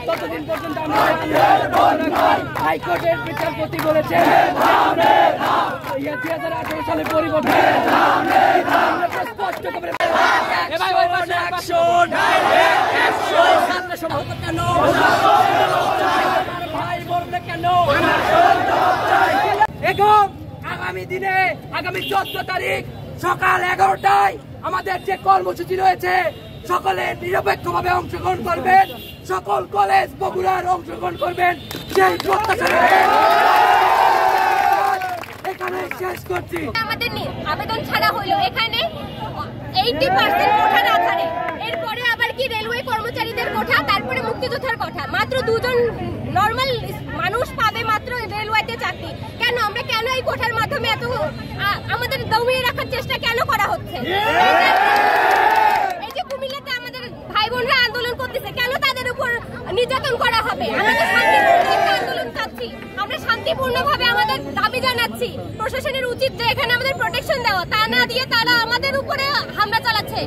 ততদিন পর্যন্ত হাইকোর্টের বিচারপতি বলেছেন 2018 সালে পরিবর্তন স্পষ্ট করে ভাই বললে কেন এবং আগামী দিনে আগামী 14 তারিখ সকাল 11টায় আমাদের যে কর্মসূচি রয়েছে সকলে নিরপেক্ষভাবে অংশগ্রহণ করবেন, সকল কলেজ বগুড়ার অংশগ্রহণ করবেন সেই প্রত্যাশা এখানে শেষ করছি। আমাদের আবেদন ছাড়া হলো এখানে 80% কোঠার আধারে, এরপরে আবার কি রেলওয়ে কর্মচারীদের কোঠা, তারপরে মুক্তিযোদ্ধার কোঠা, মাত্র 2 জন নরমাল মানুষ পাবে মাত্র রেলওয়েতে চাকরি। কেন আমরা কেন এই কোঠার মাধ্যমে এত আমাদের দমিয়ে রাখার চেষ্টা কেন করা হচ্ছে? এই যে কুমিল্লাতে আমাদের ভাই বোনরা আন্দোলন করতেছে, কেন তাদের উপর নির্যাতন করা হবে? আমাদের শান্তিপূর্ণ আন্দোলন চাচ্ছি, আমরা শান্তিপূর্ণভাবে আমাদের দাবি জানাচ্ছি। প্রশাসনের উচিত যে এখানে আমাদের প্রোটেকশন দেওয়া, তা না দিয়ে তারা আমাদের উপরে হামলা চালাচ্ছে।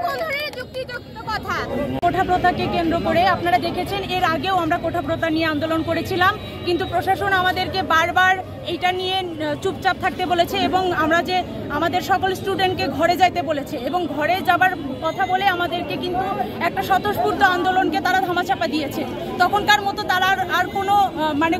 কোন ধরনের যুক্তিযুক্ত কথা? কোঠা প্রথাকে কেন্দ্র করে আপনারা দেখেছেন এর আগেও আমরা কোঠা প্রথা নিয়ে আন্দোলন করেছিলাম, কিন্তু প্রশাসন আমাদেরকে বারবার এটা নিয়ে চুপচাপ থাকতে বলেছে এবং আমরা যে আমাদের সকল স্টুডেন্টকে ঘরে যাইতে বলেছে এবং ঘরে যাবার কথা বলে আমাদেরকে কিন্তু একটা স্বতঃস্ফূর্ত আন্দোলনকে তারা ধামাচাপা দিয়েছে। তখনকার মতো তারা আর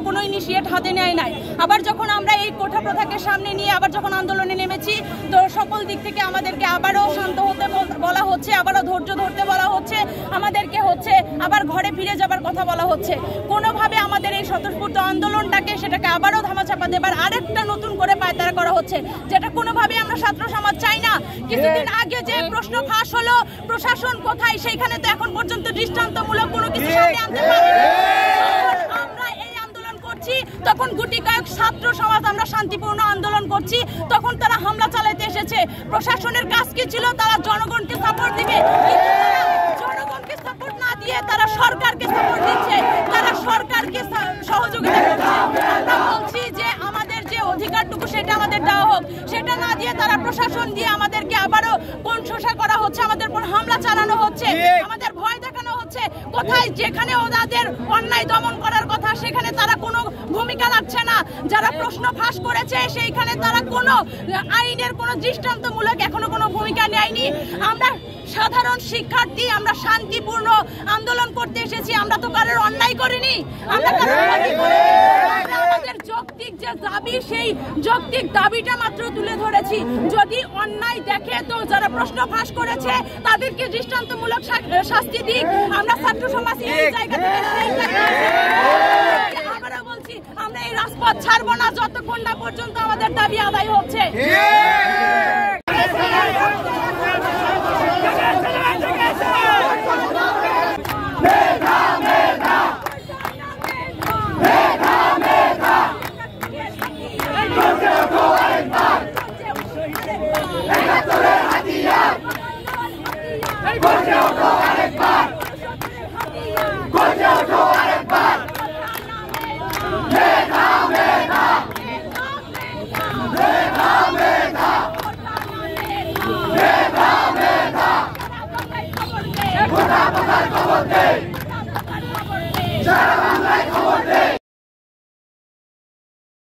কোনো ইনিশিয়েট হাতে নেয় নাই। আবার যখন আমরা এই কোঠা প্রথাকে সামনে নিয়ে আবার যখন আন্দোলনে নেমেছি, তো সকল দিক থেকে আমাদেরকে আবারও শান্ত হতে বলা হচ্ছে, আবারও ধৈর্য ধরতে বলা হচ্ছে, আমাদেরকে আবার ঘরে ফিরে যাবার কথা বলা হচ্ছে। কোনোভাবে আমাদের এই স্বতঃস্ফূর্ত আন্দোলনটাকে সেটাকে আবারও ধামাচাপা দেবার আরেকটা নতুন করে পায়তারা করা হচ্ছে, যেটা কোনোভাবে আমরা ছাত্র সমাজ চাই না। কিছুদিন আগে যে প্রশ্ন ফাঁস হলো প্রশাসন কোথায়, সেইখানে তো এখন পর্যন্ত দৃষ্টান্তমূলক কোনো কিছু সামনে আনতে পারেনি। আমরা এই আন্দোলন করছি তখন গুটি কয়েক ছাত্র সমাজ আমরা শান্তিপূর্ণ আন্দোলন করছি, তখন তারা হামলা চালাতে এসেছে। প্রশাসনের কাজ কি ছিল? তারা জনগণকে সাপোর্ট দিবে, জনগণকে সাপোর্ট না দিয়ে তারা সরকারকে সাপোর্ট দিচ্ছে, তারা সরকারকে সহযোগিতা করছে। আমরা বলছি যে আমাদের যে অধিকারটুকু সেটা আমাদের দেওয়া হোক, সেটা না দিয়ে তারা প্রশাসন দিয়ে আমাদেরকে আবারও কোন শোষা করা হচ্ছে, আমাদের উপর হামলা চালানো হচ্ছে, আমাদের ভয় দেখানো হচ্ছে। কোথায় যেখানে ওদের অন্যায় দমন করার কথা সেখানে তারা কোনো ভূমিকা রাখছে না, যারা প্রশ্ন ফাঁস করেছে সেইখানে তারা কোনো আইনের কোনো দৃষ্টান্তমূলক এখনো কোনো ভূমিকা নেয়নি। আমরা সাধারণ শিক্ষার্থী, আমরা শান্তিপূর্ণ আন্দোলন করতে এসেছি, আমরা তো কারোর অন্যায় করিনি, আমরা আমাদের যৌক্তিক যে দাবি সেই যৌক্তিক দাবিটা মাত্র তুলে ধরেছি। যদি অন্যায় দেখে তো যারা প্রশ্ন ফাঁস করেছে তাদেরকে দৃষ্টান্তমূলক শাস্তি দিক। আমরা ছাত্র সমাজ এই জায়গা থেকে আমরা বলছি আমরা এই রাজপথ ছাড়বো না যতক্ষণ না পর্যন্ত আমাদের দাবি আদায় হচ্ছে। খবর দে